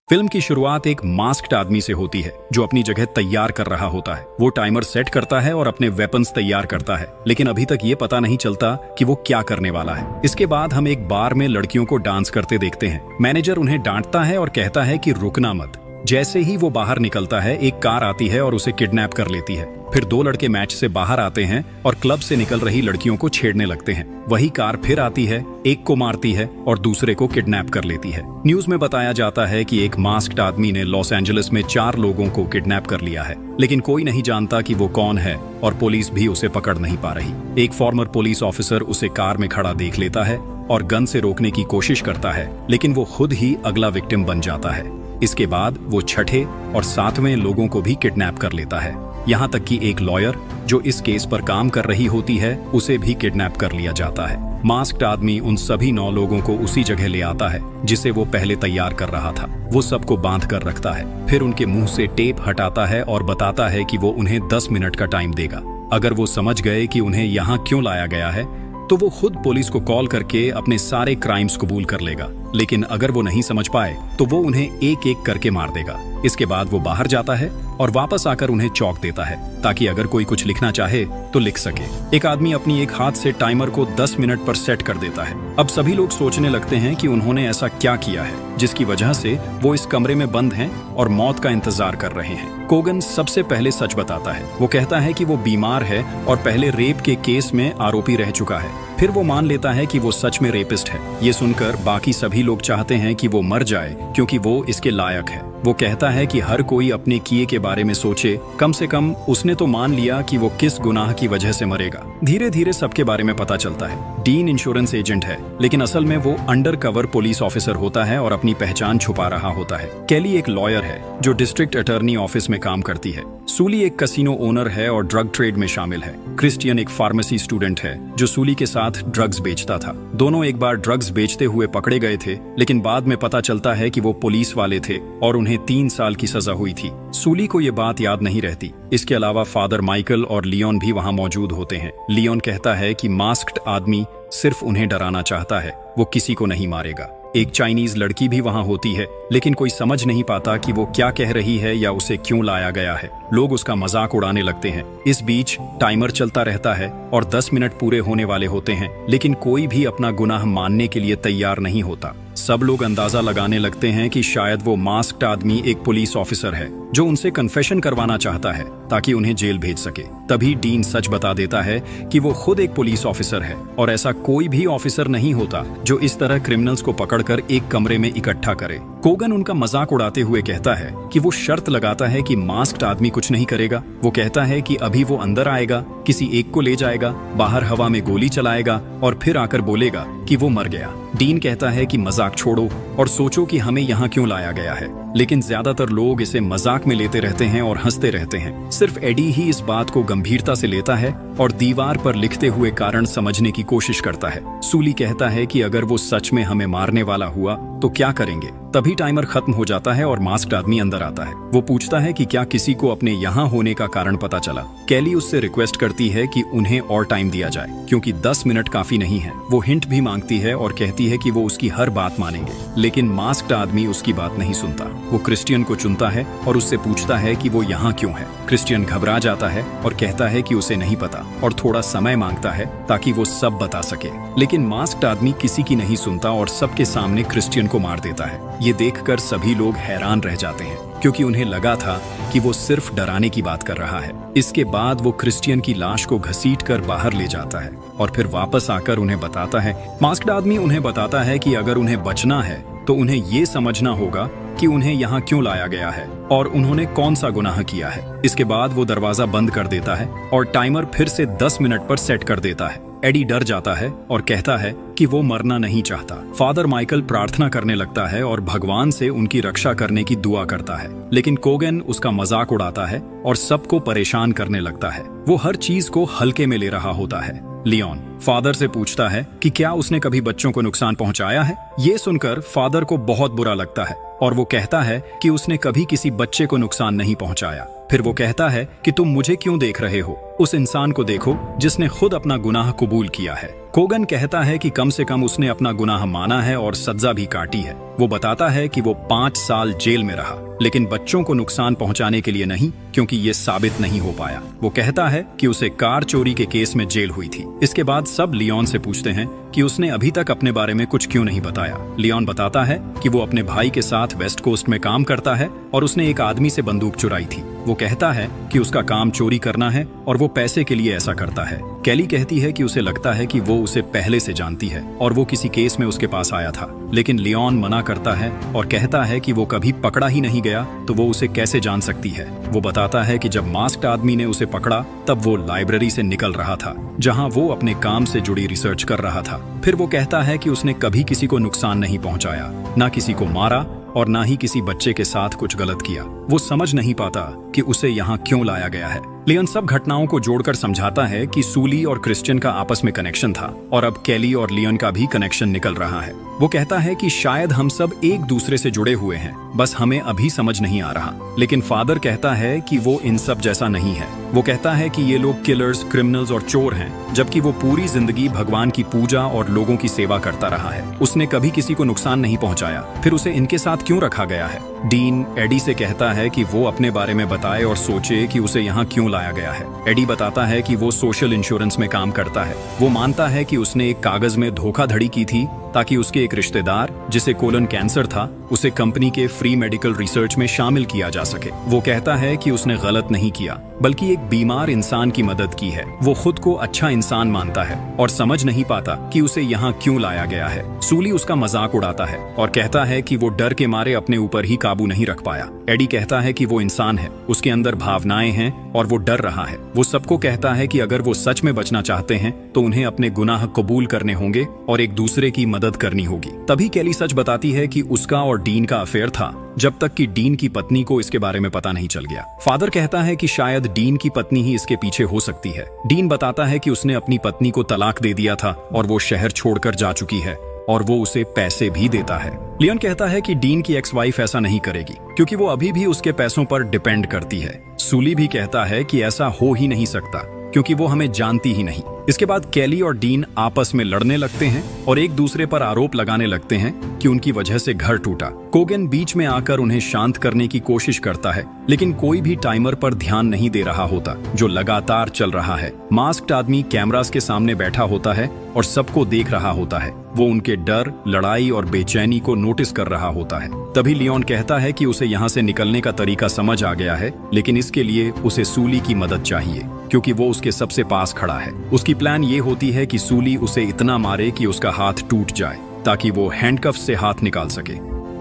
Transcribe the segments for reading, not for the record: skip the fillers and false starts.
Film की शुरुआत एक मास्क्ड आदमी से होती है जो अपनी जगह तैयार कर रहा होता है। वो टाइमर सेट करता है और अपने वेपन्स तैयार करता है, लेकिन अभी तक ये पता नहीं चलता कि वो क्या करने वाला है। इसके बाद हम एक बार में लड़कियों को डांस करते देखते हैं। मैनेजर उन्हें डांटता है और कहता है कि रुकना मत। जैसे ही वो बाहर निकलता है, एक कार आती है और उसे किडनैप कर लेती है। फिर दो लड़के मैच से बाहर आते हैं और क्लब से निकल रही लड़कियों को छेड़ने लगते हैं। वही कार फिर आती है, एक को मारती है और दूसरे को किडनैप कर लेती है। न्यूज में बताया जाता है कि एक मास्क्ड आदमी ने लॉस एंजलिस में 4 लोगों को किडनैप कर लिया है, लेकिन कोई नहीं जानता कि वो कौन है और पुलिस भी उसे पकड़ नहीं पा रही। एक फॉर्मर पुलिस ऑफिसर उसे कार में खड़ा देख लेता है और गन से रोकने की कोशिश करता है, लेकिन वो खुद ही अगला विक्टिम बन जाता है। इसके बाद वो छठे और 7वें लोगों को भी किडनैप कर लेता है। यहाँ तक कि एक लॉयर जो इस केस पर काम कर रही होती है, उसे भी किडनैप कर लिया जाता है। मास्क्ड आदमी उन सभी 9 लोगों को उसी जगह ले आता है जिसे वो पहले तैयार कर रहा था। वो सबको बांध कर रखता है, फिर उनके मुंह से टेप हटाता है और बताता है कि वो उन्हें 10 मिनट का टाइम देगा। अगर वो समझ गए कि उन्हें यहाँ क्यों लाया गया है, तो वो खुद पुलिस को कॉल करके अपने सारे क्राइम्स कबूल कर लेगा। लेकिन अगर वो नहीं समझ पाए तो वो उन्हें एक एक करके मार देगा। इसके बाद वो बाहर जाता है और वापस आकर उन्हें चौक देता है ताकि अगर कोई कुछ लिखना चाहे तो लिख सके। एक आदमी अपनी एक हाथ से टाइमर को 10 मिनट पर सेट कर देता है। अब सभी लोग सोचने लगते हैं कि उन्होंने ऐसा क्या किया है जिसकी वजह से वो इस कमरे में बंद हैं और मौत का इंतजार कर रहे हैं। कोगन सबसे पहले सच बताता है। वो कहता है कि वो बीमार है और पहले रेप के केस में आरोपी रह चुका है। फिर वो मान लेता है कि वो सच में रेपिस्ट है। ये सुनकर बाकी सभी लोग चाहते हैं कि वो मर जाए क्योंकि वो इसके लायक है। वो कहता है कि हर कोई अपने किए के बारे में सोचे, कम से कम उसने तो मान लिया कि वो किस गुनाह की वजह से मरेगा। धीरे धीरे सबके बारे में पता चलता है। डीन इंश्योरेंस एजेंट है, लेकिन असल में वो अंडर कवर पुलिस ऑफिसर होता है और अपनी पहचान छुपा रहा होता है। कैली एक लॉयर है जो डिस्ट्रिक्ट अटॉर्नी ऑफिस में काम करती है। सूली एक कसिनो ओनर है और ड्रग ट्रेड में शामिल है। क्रिस्टियन एक फार्मेसी स्टूडेंट है जो सूली के साथ ड्रग्स बेचता था। दोनों एक बार ड्रग्स बेचते हुए पकड़े गए थे, लेकिन बाद में पता चलता है कि वो पुलिस वाले थे और उन्हें 3 साल की सजा हुई थी। सूली को ये बात याद नहीं रहती। इसके अलावा फादर माइकल और लियोन भी वहां मौजूद होते हैं। लियोन कहता है कि मास्क्ड आदमी सिर्फ उन्हें डराना चाहता है, वो किसी को नहीं मारेगा। एक चाइनीज लड़की भी वहां होती है, लेकिन कोई समझ नहीं पाता कि वो क्या कह रही है या उसे क्यों लाया गया है। लोग उसका मजाक उड़ाने लगते हैं। इस बीच टाइमर चलता रहता है और 10 मिनट पूरे होने वाले होते हैं, लेकिन कोई भी अपना गुनाह मानने के लिए तैयार नहीं होता। सब लोग अंदाजा लगाने लगते हैं कि शायद वो मास्क्ड आदमी एक पुलिस ऑफिसर है जो उनसे कन्फेशन करवाना चाहता है ताकि उन्हें जेल भेज सके। तभी डीन सच बता देता है कि वो खुद एक पुलिस ऑफिसर है और ऐसा कोई भी ऑफिसर नहीं होता जो इस तरह क्रिमिनल्स को पकड़कर एक कमरे में इकट्ठा करे। कोगन उनका मजाक उड़ाते हुए कहता है कि वो शर्त लगाता है कि मास्क्ड आदमी कुछ नहीं करेगा। वो कहता है कि अभी वो अंदर आएगा, किसी एक को ले जाएगा, बाहर हवा में गोली चलाएगा और फिर आकर बोलेगा कि वो मर गया। डीन कहता है कि मजाक छोड़ो और सोचो कि हमें यहाँ क्यों लाया गया है, लेकिन ज्यादातर लोग इसे मजाक में लेते रहते हैं और हंसते रहते हैं। सिर्फ एडी ही इस बात को गंभीरता से लेता है और दीवार पर लिखते हुए कारण समझने की कोशिश करता है। सूली कहता है कि अगर वो सच में हमें मारने वाला हुआ तो क्या करेंगे। तभी टाइमर खत्म हो जाता है और मास्क्ड आदमी अंदर आता है। वो पूछता है कि क्या किसी को अपने यहाँ होने का कारण पता चला। कैली उससे रिक्वेस्ट करती है कि उन्हें और टाइम दिया जाए क्योंकि 10 मिनट काफी नहीं है। वो हिंट भी मांगती है और कहती है कि वो उसकी हर बात मानेंगे, लेकिन मास्क्ड आदमी उसकी बात नहीं सुनता। वो क्रिस्टियन को चुनता है और उससे पूछता है कि वो यहाँ क्यों है। क्रिस्टियन घबरा जाता है और कहता है कि उसे नहीं पता और थोड़ा समय मांगता है ताकि वो सब बता सके, लेकिन मास्क्ड आदमी किसी की नहीं सुनता और सबके सामने क्रिस्टियन को मार देता है। ये देखकर सभी लोग हैरान रह जाते हैं क्योंकि उन्हें लगा था कि वो सिर्फ डराने की बात कर रहा है। इसके बाद वो क्रिस्टियन की लाश को घसीटकर बाहर ले जाता है और फिर वापस आकर उन्हें बताता है। मास्क्ड आदमी उन्हें बताता है कि अगर उन्हें बचना है तो उन्हें ये समझना होगा कि उन्हें यहाँ क्यों लाया गया है और उन्होंने कौन सा गुनाह किया है। इसके बाद वो दरवाजा बंद कर देता है और टाइमर फिर से 10 मिनट पर सेट कर देता है। एडी डर जाता है और कहता है कि वो मरना नहीं चाहता। फादर माइकल प्रार्थना करने लगता है और भगवान से उनकी रक्षा करने की दुआ करता है, लेकिन कोगन उसका मजाक उड़ाता है और सबको परेशान करने लगता है। वो हर चीज को हल्के में ले रहा होता है। लियोन फादर से पूछता है कि क्या उसने कभी बच्चों को नुकसान पहुंचाया है। ये सुनकर फादर को बहुत बुरा लगता है और वो कहता है कि उसने कभी किसी बच्चे को नुकसान नहीं पहुंचाया। फिर वो कहता है कि तुम मुझे क्यों देख रहे हो, उस इंसान को देखो जिसने खुद अपना गुनाह कबूल किया है। कोगन कहता है कि कम से कम उसने अपना गुनाह माना है और सजा भी काटी है। वो बताता है कि वो 5 साल जेल में रहा, लेकिन बच्चों को नुकसान पहुंचाने के लिए नहीं, क्योंकि ये साबित नहीं हो पाया। वो कहता है कि उसे कार चोरी के केस में जेल हुई थी। इसके बाद सब लियोन से पूछते हैं कि उसने अभी तक अपने बारे में कुछ क्यों नहीं बताया। लियोन बताता है कि वो अपने भाई के साथ वेस्ट कोस्ट में काम करता है और उसने एक आदमी से बंदूक चुराई थी। वो कहता है कि उसका काम चोरी करना है और वो पैसे के लिए ऐसा करता है। कैली कहती है कि उसे लगता है कि वो उसे पहले से जानती है और वो किसी केस में उसके पास आया था, लेकिन लियोन मना करता है और कहता है कि वो कभी पकड़ा ही नहीं गया तो वो उसे कैसे जान सकती है। वो बताता है कि जब मास्क्ड आदमी ने उसे पकड़ा तब वो लाइब्रेरी से निकल रहा था, जहां वो अपने काम से जुड़ी रिसर्च कर रहा था। फिर वो कहता है कि उसने कभी किसी को नुकसान नहीं पहुंचाया, ना किसी को मारा और ना ही किसी बच्चे के साथ कुछ गलत किया। वो समझ नहीं पाता कि उसे यहाँ क्यों लाया गया है। लियोन सब घटनाओं को जोड़कर समझाता है कि सूली और क्रिश्चियन का आपस में कनेक्शन था और अब कैली और लियोन का भी कनेक्शन निकल रहा है। वो कहता है कि शायद हम सब एक दूसरे से जुड़े हुए हैं, बस हमें अभी समझ नहीं आ रहा। लेकिन फादर कहता है कि वो इन सब जैसा नहीं है। वो कहता है कि ये लोग किलर्स, क्रिमिनल्स और चोर हैं, जबकि वो पूरी जिंदगी भगवान की पूजा और लोगों की सेवा करता रहा है। उसने कभी किसी को नुकसान नहीं पहुंचाया, फिर उसे इनके साथ क्यों रखा गया है। डीन एडी से कहता है कि वो अपने बारे में बताए और सोचे कि उसे यहाँ क्यों लाया गया है। एडी बताता है कि वो सोशल इंश्योरेंस में काम करता है। वो मानता है कि उसने एक कागज में धोखाधड़ी की थी ताकि उसके एक रिश्तेदार, जिसे कोलन कैंसर था, उसे कंपनी के फ्री मेडिकल रिसर्च में शामिल किया जा सके। वो कहता है कि उसने गलत नहीं किया, बल्कि एक बीमार इंसान की मदद की है। वो खुद को अच्छा इंसान मानता है और समझ नहीं पाता कि उसे यहाँ क्यों लाया गया है। सूली उसका मजाक उड़ाता है और कहता है कि वो डर के मारे अपने ऊपर ही काबू नहीं रख पाया। एडी कहता है कि वो इंसान है, उसके अंदर भावनाएं हैं और वो डर रहा है। वो सबको कहता है कि अगर वो सच में बचना चाहते हैं तो उन्हें अपने गुनाह कबूल करने होंगे और एक दूसरे की मदद करनी होगी। तभी कैली सच बताती है कि उसका और डीन का अफेयर था, जब तक कि डीन की पत्नी को इसके बारे में पता नहीं चल गया। फादर कहता है कि शायद डीन की पत्नी ही इसके पीछे हो सकती है। डीन बताता है कि उसने अपनी पत्नी को तलाक दे दिया था और वो शहर छोड़कर जा चुकी है और वो उसे पैसे भी देता है। लियोन कहता है कि डीन की एक्स वाइफ ऐसा नहीं करेगी, क्योंकि वो अभी भी उसके पैसों पर डिपेंड करती है। सूली भी कहता है कि ऐसा हो ही नहीं सकता, क्योंकि वो हमें जानती ही नहीं। इसके बाद कैली और डीन आपस में लड़ने लगते हैं और एक दूसरे पर आरोप लगाने लगते हैं कि उनकी वजह से घर टूटा। कोगन बीच में आकर उन्हें शांत करने की कोशिश करता है, लेकिन कोई भी टाइमर पर ध्यान नहीं दे रहा होता, जो लगातार चल रहा है। मास्क्ड आदमी कैमरास के सामने बैठा होता है और सबको देख रहा होता है। वो उनके डर, लड़ाई और बेचैनी को नोटिस कर रहा होता है। तभी लियोन कहता है कि उसे यहाँ से निकलने का तरीका समझ आ गया है, लेकिन इसके लिए उसे सूली की मदद चाहिए, क्योंकि वो उसके सबसे पास खड़ा है। उसकी प्लान ये होती है कि सूली उसे इतना मारे कि उसका हाथ टूट जाए, ताकि वो हैंडकफ से हाथ निकाल सके।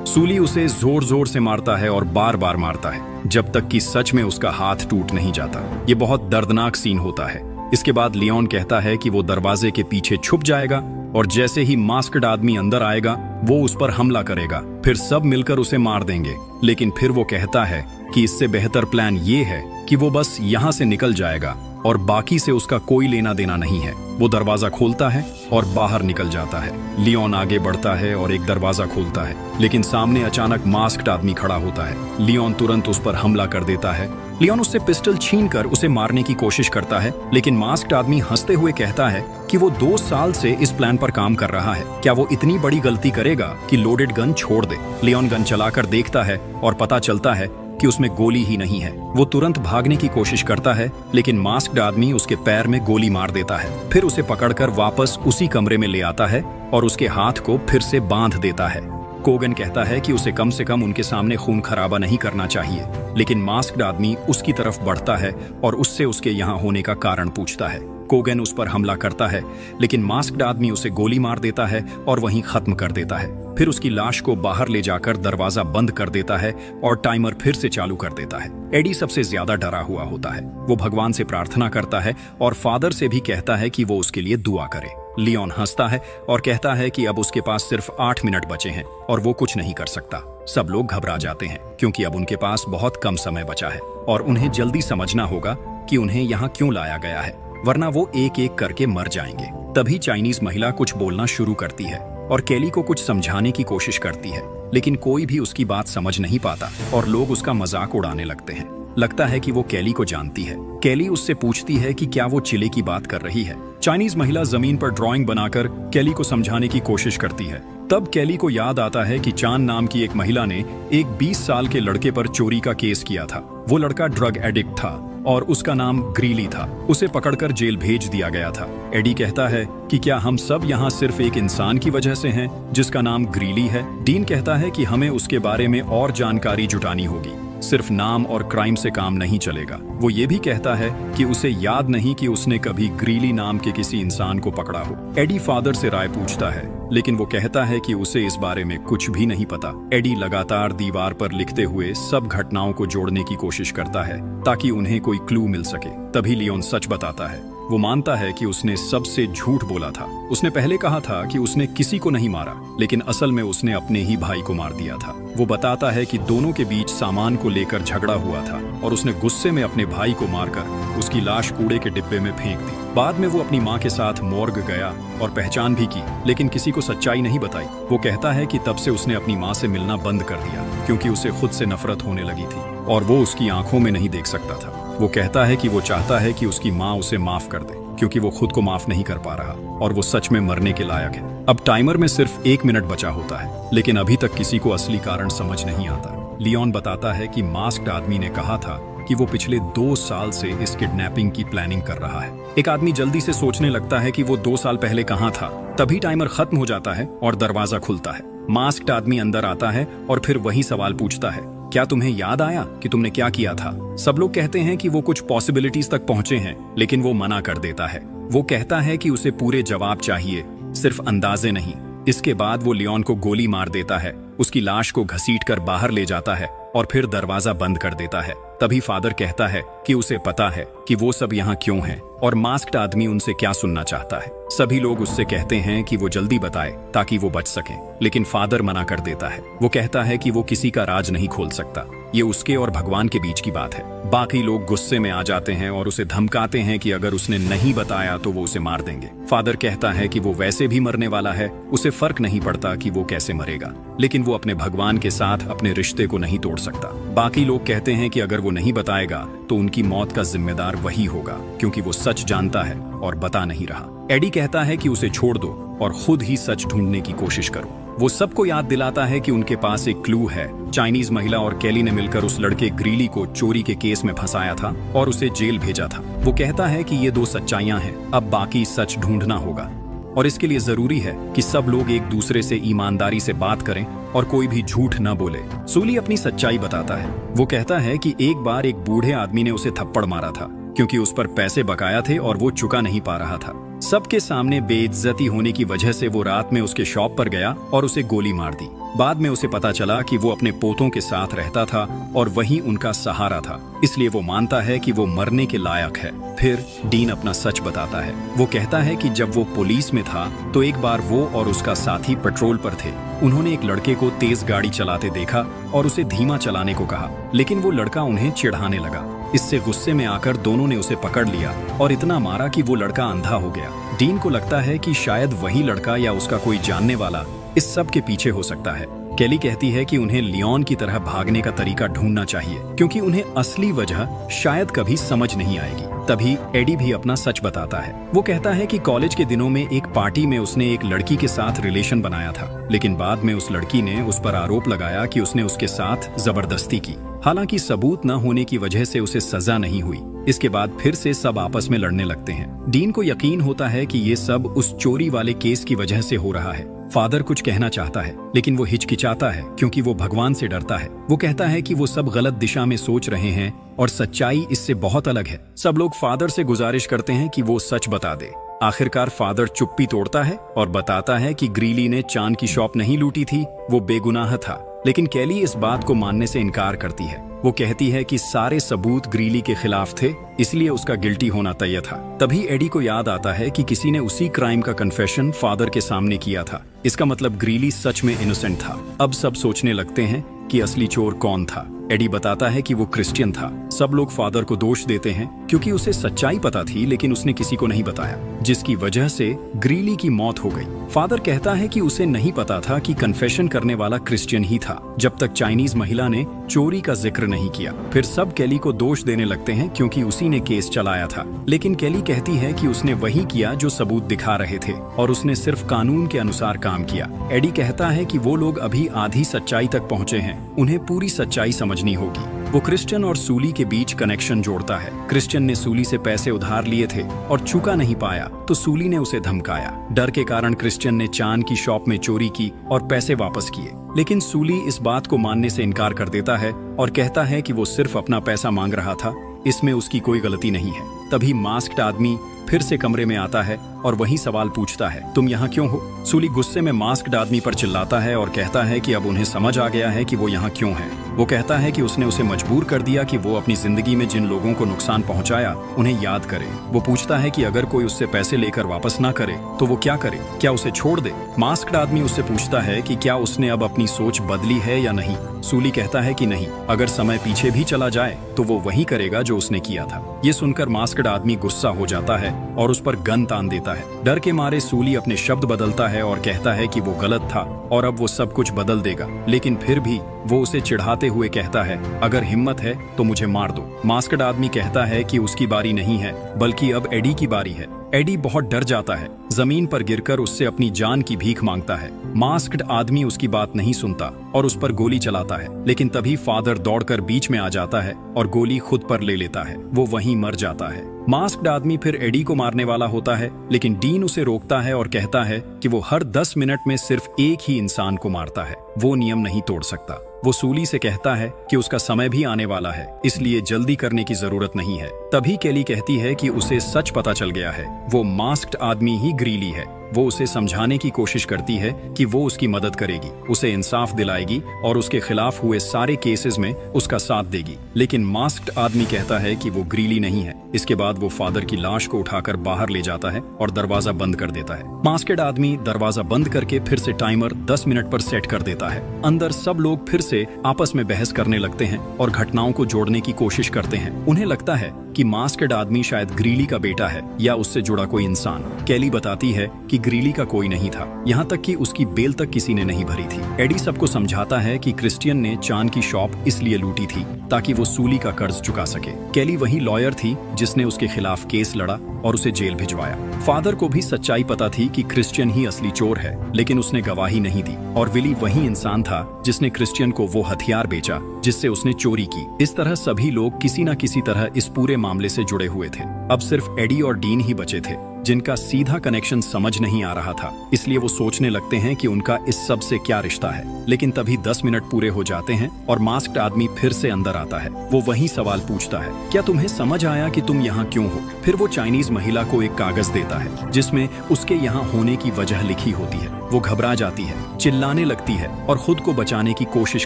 सूली उसे जोर जोर से मारता है और बार बार मारता है, जब तक कि सच में उसका हाथ टूट नहीं जाता। ये बहुत दर्दनाक सीन होता है। इसके बाद लियोन कहता है कि वो दरवाजे के पीछे छुप जाएगा और जैसे ही मास्क्ड आदमी अंदर आएगा वो उस पर हमला करेगा, फिर सब मिलकर उसे मार देंगे। लेकिन फिर वो कहता है कि इससे बेहतर प्लान ये है कि वो बस यहाँ से निकल जाएगा और बाकी से उसका कोई लेना देना नहीं है। वो दरवाजा खोलता है और बाहर निकल जाता है। लियोन आगे बढ़ता है और एक दरवाजा खोलता है, लेकिन सामने अचानक मास्क्ड आदमी खड़ा होता है। लियोन तुरंत उस पर हमला कर देता है। लियोन उससे पिस्टल छीनकर उसे मारने की कोशिश करता है, लेकिन मास्क्ड आदमी हंसते हुए कहता है कि वो 2 साल से इस प्लान पर काम कर रहा है। क्या वो इतनी बड़ी गलती करेगा कि लोडेड गन छोड़ दे? लियोन गन चलाकर देखता है और पता चलता है कि उसमें गोली ही नहीं है। वो तुरंत भागने की कोशिश करता है, लेकिन मास्क्ड आदमी उसके पैर में गोली मार देता है। फिर उसे पकड़कर वापस उसी कमरे में ले आता है और उसके हाथ को फिर से बांध देता है। कोगन कहता है कि उसे कम से कम उनके सामने खून खराबा नहीं करना चाहिए, लेकिन मास्क्ड आदमी उसकी तरफ बढ़ता है और उससे उसके यहाँ होने का कारण पूछता है। कोगन उस पर हमला करता है, लेकिन मास्क्ड आदमी उसे गोली मार देता है और वहीं खत्म कर देता है। फिर उसकी लाश को बाहर ले जाकर दरवाजा बंद कर देता है और टाइमर फिर से चालू कर देता है। एडी सबसे ज्यादा डरा हुआ होता है। वो भगवान से प्रार्थना करता है और फादर से भी कहता है कि वो उसके लिए दुआ करे। लियोन हंसता है और कहता है कि अब उसके पास सिर्फ 8 मिनट बचे हैं और वो कुछ नहीं कर सकता। सब लोग घबरा जाते हैं, क्योंकि अब उनके पास बहुत कम समय बचा है और उन्हें जल्दी समझना होगा कि उन्हें यहाँ क्यों लाया गया है। वरना वो एक एक करके मर जाएंगे। तभी चाइनीज महिला कुछ बोलना शुरू करती है और केली को कुछ समझाने की कोशिश करती है, लेकिन कोई भी उसकी बात समझ नहीं पाता और लोग उसका मजाक उड़ाने लगते हैं। लगता है कि वो केली को जानती है। केली उससे पूछती है कि क्या वो चिले की बात कर रही है। चाइनीज महिला जमीन पर ड्राइंग बनाकर केली को समझाने की कोशिश करती है। तब केली को याद आता है कि चान नाम की एक महिला ने एक 20 साल के लड़के पर चोरी का केस किया था। वो लड़का ड्रग एडिक्ट था और उसका नाम ग्रीली था। उसे पकड़कर जेल भेज दिया गया था। एडी कहता है कि क्या हम सब यहाँ सिर्फ एक इंसान की वजह से हैं जिसका नाम ग्रीली है? डीन कहता है कि हमें उसके बारे में और जानकारी जुटानी होगी। सिर्फ नाम और क्राइम से काम नहीं चलेगा। वो ये भी कहता है कि उसे याद नहीं कि उसने कभी ग्रीली नाम के किसी इंसान को पकड़ा हो। एडी फादर से राय पूछता है, लेकिन वो कहता है कि उसे इस बारे में कुछ भी नहीं पता। एडी लगातार दीवार पर लिखते हुए सब घटनाओं को जोड़ने की कोशिश करता है ताकि उन्हें कोई क्लू मिल सके। तभी लियोन सच बताता है। वो मानता है कि उसने सबसे झूठ बोला था। उसने पहले कहा था कि उसने किसी को नहीं मारा, लेकिन असल में उसने अपने ही भाई को मार दिया था। वो बताता है कि दोनों के बीच सामान को लेकर झगड़ा हुआ था और उसने गुस्से में अपने भाई को मारकर उसकी लाश कूड़े के डिब्बे में फेंक दी। बाद में वो अपनी माँ के साथ मोर्ग गया और पहचान भी की, लेकिन किसी को सच्चाई नहीं बताई। वो कहता है कि तब से उसने अपनी माँ से मिलना बंद कर दिया क्योंकि उसे खुद से नफरत होने लगी थी और वो उसकी आंखों में नहीं देख सकता था। वो कहता है कि वो चाहता है कि उसकी माँ उसे माफ कर दे क्योंकि वो खुद को माफ नहीं कर पा रहा और वो सच में मरने के लायक है। अब टाइमर में सिर्फ 1 मिनट बचा होता है, लेकिन अभी तक किसी को असली कारण समझ नहीं आता। लियोन बताता है कि मास्क्ड आदमी ने कहा था कि वो पिछले 2 साल से इस किडनैपिंग की प्लानिंग कर रहा है। एक आदमी जल्दी से सोचने लगता है कि वो 2 साल पहले कहाँ था। तभी टाइमर खत्म हो जाता है और दरवाजा खुलता है। मास्क्ड आदमी अंदर आता है और फिर वही सवाल पूछता है, क्या तुम्हें याद आया कि तुमने क्या किया था? सब लोग कहते हैं कि वो कुछ पॉसिबिलिटीज तक पहुंचे हैं, लेकिन वो मना कर देता है। वो कहता है कि उसे पूरे जवाब चाहिए, सिर्फ अंदाजे नहीं। इसके बाद वो लियोन को गोली मार देता है, उसकी लाश को घसीटकर बाहर ले जाता है और फिर दरवाजा बंद कर देता है। तभी फादर कहता है कि उसे पता है कि वो सब यहाँ क्यों हैं और मास्क्ड आदमी उनसे क्या सुनना चाहता है। सभी लोग उससे कहते हैं कि वो जल्दी बताए ताकि वो बच सके, लेकिन फादर मना कर देता है। वो कहता है कि वो किसी का राज नहीं खोल सकता, ये उसके और भगवान के बीच की बात है। बाकी लोग गुस्से में आ जाते हैं और उसे धमकाते हैं कि अगर उसने नहीं बताया तो वो उसे मार देंगे। फादर कहता है कि वो वैसे भी मरने वाला है, उसे फर्क नहीं पड़ता कि वो कैसे मरेगा, लेकिन वो अपने भगवान के साथ अपने रिश्ते को नहीं तोड़ सकता। बाकी लोग कहते हैं कि अगर वो नहीं बताएगा तो उनकी मौत का जिम्मेदार वही होगा क्योंकि वो सच जानता है और बता नहीं रहा। एडी कहता है कि उसे छोड़ दो और खुद ही सच ढूंढने की कोशिश करो। वो सबको याद दिलाता है कि उनके पास एक क्लू है। चाइनीज महिला और केली ने मिलकर उस लड़के ग्रीली को चोरी के केस में फंसाया था और उसे जेल भेजा था। वो कहता है कि ये 2 सच्चाइयां हैं, अब बाकी सच ढूंढना होगा और इसके लिए जरूरी है कि सब लोग एक दूसरे से ईमानदारी से बात करें और कोई भी झूठ न बोले। सूली अपनी सच्चाई बताता है। वो कहता है कि एक बार एक बूढ़े आदमी ने उसे थप्पड़ मारा था क्योंकि उस पर पैसे बकाया थे और वो चुका नहीं पा रहा था। सबके सामने बेइज्जती होने की वजह से वो रात में उसके शॉप पर गया और उसे गोली मार दी। बाद में उसे पता चला कि वो अपने पोतों के साथ रहता था और वही उनका सहारा था, इसलिए वो मानता है कि वो मरने के लायक है। फिर डीन अपना सच बताता है। वो कहता है कि जब वो पुलिस में था तो एक बार वो और उसका साथी पेट्रोल पर थे। उन्होंने एक लड़के को तेज गाड़ी चलाते देखा और उसे धीमा चलाने को कहा, लेकिन वो लड़का उन्हें चिढ़ाने लगा। इससे गुस्से में आकर दोनों ने उसे पकड़ लिया और इतना मारा कि वो लड़का अंधा हो गया। डीन को लगता है कि शायद वही लड़का या उसका कोई जानने वाला इस सब के पीछे हो सकता है। केली कहती है कि उन्हें लियोन की तरह भागने का तरीका ढूंढना चाहिए क्योंकि उन्हें असली वजह शायद कभी समझ नहीं आएगी। तभी एडी भी अपना सच बताता है। वो कहता है कि कॉलेज के दिनों में एक पार्टी में उसने एक लड़की के साथ रिलेशन बनाया था, लेकिन बाद में उस लड़की ने उस पर आरोप लगाया कि उसने उसके साथ जबरदस्ती की। हालांकि सबूत न होने की वजह से उसे सजा नहीं हुई। इसके बाद फिर से सब आपस में लड़ने लगते हैं। डीन को यकीन होता है कि ये सब उस चोरी वाले केस की वजह से हो रहा है। फादर कुछ कहना चाहता है, लेकिन वो हिचकिचाता है क्योंकि वो भगवान से डरता है। वो कहता है कि वो सब गलत दिशा में सोच रहे हैं और सच्चाई इससे बहुत अलग है। सब लोग फादर से गुजारिश करते हैं कि वो सच बता दे। आखिरकार फादर चुप्पी तोड़ता है और बताता है कि ग्रीली ने चांद की शॉप नहीं लूटी थी, वो बेगुनाह था। लेकिन केली इस बात को मानने से इनकार करती है। वो कहती है कि सारे सबूत ग्रीली के खिलाफ थे, इसलिए उसका गिल्टी होना तय था। तभी एडी को याद आता है कि किसी ने उसी क्राइम का कन्फेशन फादर के सामने किया था। इसका मतलब ग्रीली सच में इनोसेंट था। अब सब सोचने लगते हैं कि असली चोर कौन था। एडी बताता है कि वो क्रिश्चियन था। सब लोग फादर को दोष देते हैं क्योंकि उसे सच्चाई पता थी लेकिन उसने किसी को नहीं बताया, जिसकी वजह से ग्रीली की मौत हो गई। फादर कहता है कि उसे नहीं पता था कि कन्फेशन करने वाला क्रिश्चियन ही था जब तक चाइनीज महिला ने चोरी का जिक्र नहीं किया। फिर सब केली को दोष देने लगते हैं क्योंकि उसी ने केस चलाया था, लेकिन केली कहती है कि उसने वही किया जो सबूत दिखा रहे थे और उसने सिर्फ कानून के अनुसार काम किया। एडी कहता है कि वो लोग अभी आधी सच्चाई तक पहुंचे हैं, उन्हें पूरी सच्चाई समझनी होगी। वो क्रिश्चियन और सूली के बीच कनेक्शन जोड़ता है। क्रिश्चियन ने सूली से पैसे उधार लिए थे और चुका नहीं पाया तो सूली ने उसे धमकाया। डर के कारण क्रिश्चियन ने चान की शॉप में चोरी की और पैसे वापस किए, लेकिन सूली इस बात को मानने से इनकार कर देता है और कहता है कि वो सिर्फ अपना पैसा मांग रहा था, इसमें उसकी कोई गलती नहीं है। तभी मास्क्ड आदमी फिर से कमरे में आता है और वही सवाल पूछता है, तुम यहाँ क्यों हो? सूली गुस्से में मास्क्ड आदमी पर चिल्लाता है और कहता है कि अब उन्हें समझ आ गया है कि वो यहाँ क्यों है। वो कहता है कि उसने उसे मजबूर कर दिया कि वो अपनी जिंदगी में जिन लोगों को नुकसान पहुंचाया उन्हें याद करे। वो पूछता है कि अगर कोई उससे पैसे लेकर वापस ना करे तो वो क्या करे, क्या उसे छोड़ दे? मास्क्ड आदमी उससे पूछता है कि क्या उसने अब अपनी सोच बदली है या नहीं। सूली कहता है कि नहीं, अगर समय पीछे भी चला जाए तो वो वही करेगा जो उसने किया था। ये सुनकर मास्क्ड आदमी गुस्सा हो जाता है और उस पर गन तान देता है। डर के मारे सूली अपने शब्द बदलता है और कहता है कि वो गलत था और अब वो सब कुछ बदल देगा, लेकिन फिर भी वो उसे चिढ़ाते हुए कहता है, अगर हिम्मत है तो मुझे मार दो। मास्क्ड आदमी कहता है कि उसकी बारी नहीं है बल्कि अब एडी की बारी है। एडी बहुत डर जाता है, जमीन पर गिरकर उससे अपनी जान की भीख मांगता है। मास्क्ड आदमी उसकी बात नहीं सुनता और उस पर गोली चलाता है, लेकिन तभी फादर दौड़कर बीच में आ जाता है और गोली खुद पर ले लेता है। वो वहीं मर जाता है। मास्क्ड आदमी फिर एडी को मारने वाला होता है, लेकिन डीन उसे रोकता है और कहता है कि वो हर 10 मिनट में सिर्फ एक ही इंसान को मारता है, वो नियम नहीं तोड़ सकता। वो सूली से कहता है कि उसका समय भी आने वाला है, इसलिए जल्दी करने की जरूरत नहीं है। तभी केली कहती है कि उसे सच पता चल गया है, वो मास्क्ड आदमी ही ग्रीली है। वो उसे समझाने की कोशिश करती है कि वो उसकी मदद करेगी, उसे इंसाफ दिलाएगी और उसके खिलाफ हुए सारे केसेस में उसका साथ देगी, लेकिन मास्क्ड आदमी कहता है कि वो ग्रीली नहीं है। इसके बाद वो फादर की लाश को उठाकर बाहर ले जाता है और दरवाजा बंद कर देता है। मास्क्ड आदमी दरवाजा बंद करके फिर से टाइमर 10 मिनट पर सेट कर देता है। अंदर सब लोग फिर से आपस में बहस करने लगते हैं और घटनाओं को जोड़ने की कोशिश करते हैं। उन्हें लगता है कि मास्क्ड आदमी शायद ग्रीली का बेटा है या उससे जुड़ा कोई इंसान। केली बताती है कि ग्रीली का कोई नहीं था, यहाँ तक कि उसकी बेल तक किसी ने नहीं भरी थी। एडी सबको समझाता है कि क्रिश्चियन ने चान की शॉप इसलिए लूटी थी ताकि वो सूली का कर्ज चुका सके। केली वही लॉयर थी जिसने उसके खिलाफ केस लड़ा और उसे जेल भिजवाया। फादर को भी सच्चाई पता थी कि क्रिश्चियन ही असली चोर है, लेकिन उसने गवाही नहीं दी और विली वही इंसान था जिसने क्रिश्चियन को वो हथियार बेचा जिससे उसने चोरी की। इस तरह सभी लोग किसी न किसी तरह इस पूरे मामले से जुड़े हुए थे। अब सिर्फ एडी और डीन ही बचे थे जिनका सीधा कनेक्शन समझ नहीं आ रहा था, इसलिए वो सोचने लगते हैं कि उनका इस सब से क्या रिश्ता है। लेकिन तभी 10 मिनट पूरे हो जाते हैं और मास्क्ड आदमी फिर से अंदर आता है। वो वही सवाल पूछता है, क्या तुम्हें समझ आया कि तुम यहाँ क्यों हो? फिर वो चाइनीज महिला को एक कागज देता है जिसमें उसके यहाँ होने की वजह लिखी होती है। वो घबरा जाती है, चिल्लाने लगती है और खुद को बचाने की कोशिश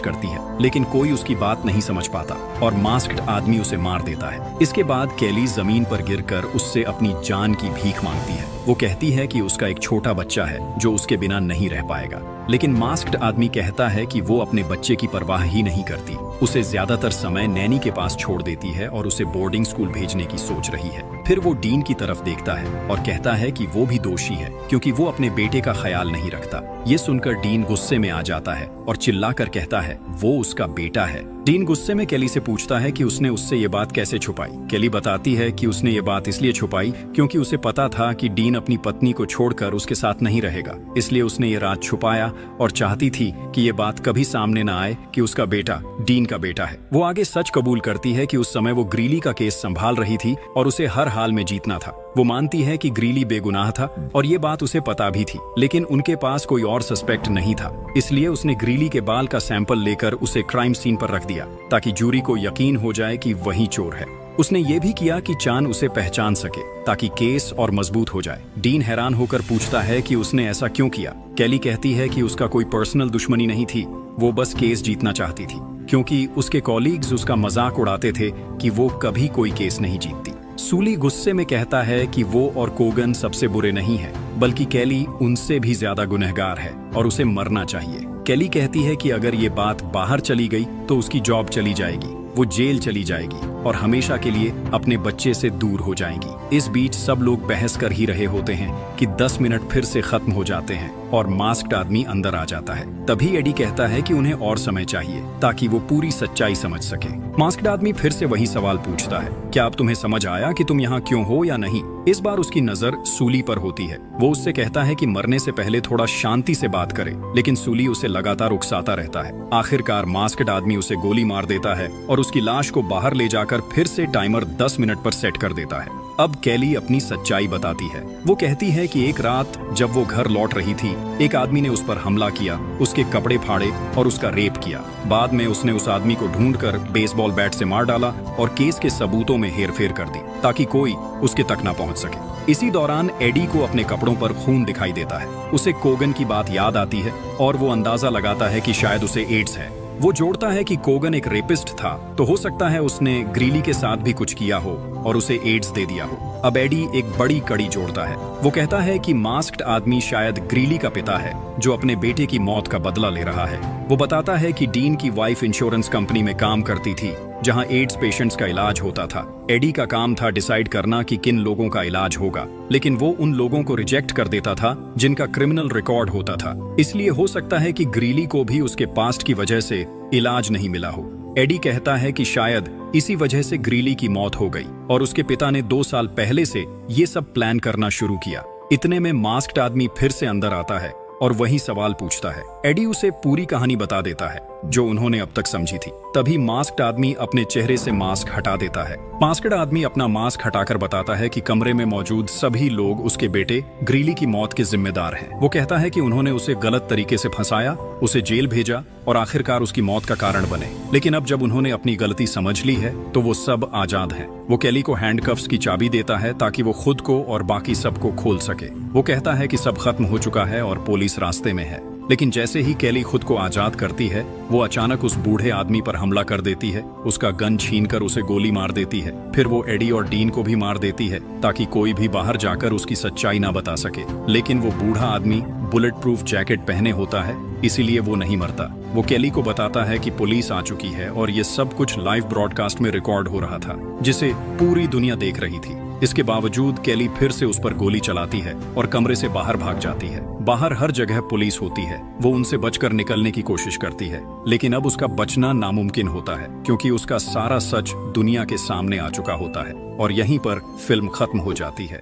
करती है, लेकिन कोई उसकी बात नहीं समझ पाता और मास्क्ड आदमी उसे मार देता है। इसके बाद केली जमीन पर गिरकर उससे अपनी जान की भीख मांगती है। वो कहती है कि उसका एक छोटा बच्चा है जो उसके बिना नहीं रह पाएगा, लेकिन मास्क्ड आदमी कहता है कि वो अपने बच्चे की परवाह ही नहीं करती, उसे ज्यादातर समय नैनी के पास छोड़ देती है और उसे बोर्डिंग स्कूल भेजने की सोच रही है। फिर वो डीन की तरफ देखता है और कहता है कि वो भी दोषी है क्योंकि वो अपने बेटे का ख्याल नहीं रखता। ये सुनकर डीन गुस्से में आ जाता है और चिल्लाकर कहता है वो उसका बेटा है। डीन गुस्से में केली से पूछता है कि उसने उससे ये बात कैसे छुपाई। केली बताती है कि उसने ये बात इसलिए छुपाई क्योंकि उसे पता था कि डीन अपनी पत्नी को छोड़कर उसके साथ नहीं रहेगा, इसलिए उसने ये राज छुपाया और चाहती थी कि ये बात कभी सामने न आए कि उसका बेटा डीन का बेटा है। वो आगे सच कबूल करती है कि उस समय वो ग्रीली का केस संभाल रही थी और उसे हर हाल में जीतना था। वो मानती है कि ग्रीली बेगुनाह था और ये बात उसे पता भी थी, लेकिन उनके पास कोई और सस्पेक्ट नहीं था, इसलिए उसने ग्रीली के बाल का सैंपल लेकर उसे क्राइम सीन पर रख दिया ताकि जूरी को यकीन हो जाए कि वही चोर है। उसने ये भी किया कि चान उसे पहचान सके ताकि केस और मजबूत हो जाए। डीन हैरान होकर पूछता है कि उसने ऐसा क्यों किया। केली कहती है कि उसका कोई पर्सनल दुश्मनी नहीं थी, वो बस केस जीतना चाहती थी क्योंकि उसके कॉलीग्स उसका मजाक उड़ाते थे कि वो कभी कोई केस नहीं जीतती। सूली गुस्से में कहता है कि वो और कोगन सबसे बुरे नहीं है, बल्कि केली उनसे भी ज्यादा गुनहगार है और उसे मरना चाहिए। केली कहती है कि अगर ये बात बाहर चली गई तो उसकी जॉब चली जाएगी, वो जेल चली जाएगी और हमेशा के लिए अपने बच्चे से दूर हो जाएंगी। इस बीच सब लोग बहस कर ही रहे होते हैं कि 10 मिनट फिर से खत्म हो जाते हैं और मास्क्ड आदमी अंदर आ जाता है। तभी एडी कहता है कि उन्हें और समय चाहिए ताकि वो पूरी सच्चाई समझ सके। मास्क्ड आदमी फिर से वही सवाल पूछता है, क्या अब तुम्हें समझ आया कि तुम यहाँ क्यों हो या नहीं? इस बार उसकी नजर सूली पर होती है। वो उससे कहता है कि मरने से पहले थोड़ा शांति से बात करे, लेकिन सूली उसे लगातार उकसाता रहता है। आखिरकार मास्क्ड आदमी उसे गोली मार देता है और उसकी लाश को बाहर ले जाकर फिर से टाइमर 10 मिनट पर सेट कर देता है। अब केली अपनी सच्चाई बताती है। वो कहती है कि एक रात जब वो घर लौट रही थी, एक आदमी ने उस पर हमला किया, उसके कपड़े फाड़े और उसका रेप किया। बाद में उसने उस आदमी को ढूंढकर बेसबॉल बैट से मार डाला और केस के सबूतों में हेरफेर कर दी ताकि कोई उसके तक ना पहुंच सके। इसी दौरान एडी को अपने कपड़ों पर खून दिखाई देता है। उसे कोगन की बात याद आती है और वो अंदाजा लगाता है कि शायद उसे एड्स है। वो जोड़ता है कि कोगन एक रेपिस्ट था, तो हो सकता है उसने ग्रीली के साथ भी कुछ किया हो और उसे एड्स दे दिया हो। अब एडी एक बड़ी कड़ी जोड़ता है। वो कहता है कि मास्क्ड आदमी शायद ग्रीली का पिता है जो अपने बेटे की मौत का बदला ले रहा है। वो बताता है कि डीन की वाइफ इंश्योरेंस कंपनी में काम करती थी जहां एड्स पेशेंट्स का इलाज होता था। एडी का काम था डिसाइड करना कि किन लोगों का इलाज होगा, लेकिन वो उन लोगों को रिजेक्ट कर देता था जिनका क्रिमिनल रिकॉर्ड होता था। इसलिए हो सकता है कि ग्रीली को भी उसके पास्ट की वजह से इलाज नहीं मिला हो। एडी कहता है कि शायद इसी वजह से ग्रीली की मौत हो गई और उसके पिता ने 2 साल पहले से ये सब प्लान करना शुरू किया। इतने में मास्क्ड आदमी फिर से अंदर आता है और वही सवाल पूछता है। एडी उसे पूरी कहानी बता देता है जो उन्होंने अब तक समझी थी। तभी मास्क्ड आदमी अपने चेहरे से मास्क हटा देता है। मास्क्ड आदमी अपना मास्क हटाकर बताता है कि कमरे में मौजूद सभी लोग उसके बेटे ग्रीली की मौत के जिम्मेदार हैं। वो कहता है कि उन्होंने उसे गलत तरीके से फंसाया, उसे जेल भेजा और आखिरकार उसकी मौत का कारण बने। लेकिन अब जब उन्होंने अपनी गलती समझ ली है तो वो सब आजाद हैं। वो केली को हैंडकफ्स की चाबी देता है ताकि वो खुद को और बाकी सबको खोल सके। वो कहता है कि सब खत्म हो चुका है और पुलिस रास्ते में है। लेकिन जैसे ही केली खुद को आजाद करती है, वो अचानक उस बूढ़े आदमी पर हमला कर देती है, उसका गन छीनकर उसे गोली मार देती है। फिर वो एडी और डीन को भी मार देती है ताकि कोई भी बाहर जाकर उसकी सच्चाई ना बता सके। लेकिन वो बूढ़ा आदमी बुलेट प्रूफ जैकेट पहने होता है, इसीलिए वो नहीं मरता। वो केली को बताता है कि पुलिस आ चुकी है और ये सब कुछ लाइव ब्रॉडकास्ट में रिकॉर्ड हो रहा था, जिसे पूरी दुनिया देख रही थी। इसके बावजूद केली फिर से उस पर गोली चलाती है और कमरे से बाहर भाग जाती है। बाहर हर जगह पुलिस होती है। वो उनसे बचकर निकलने की कोशिश करती है, लेकिन अब उसका बचना नामुमकिन होता है क्योंकि उसका सारा सच दुनिया के सामने आ चुका होता है और यहीं पर फिल्म खत्म हो जाती है।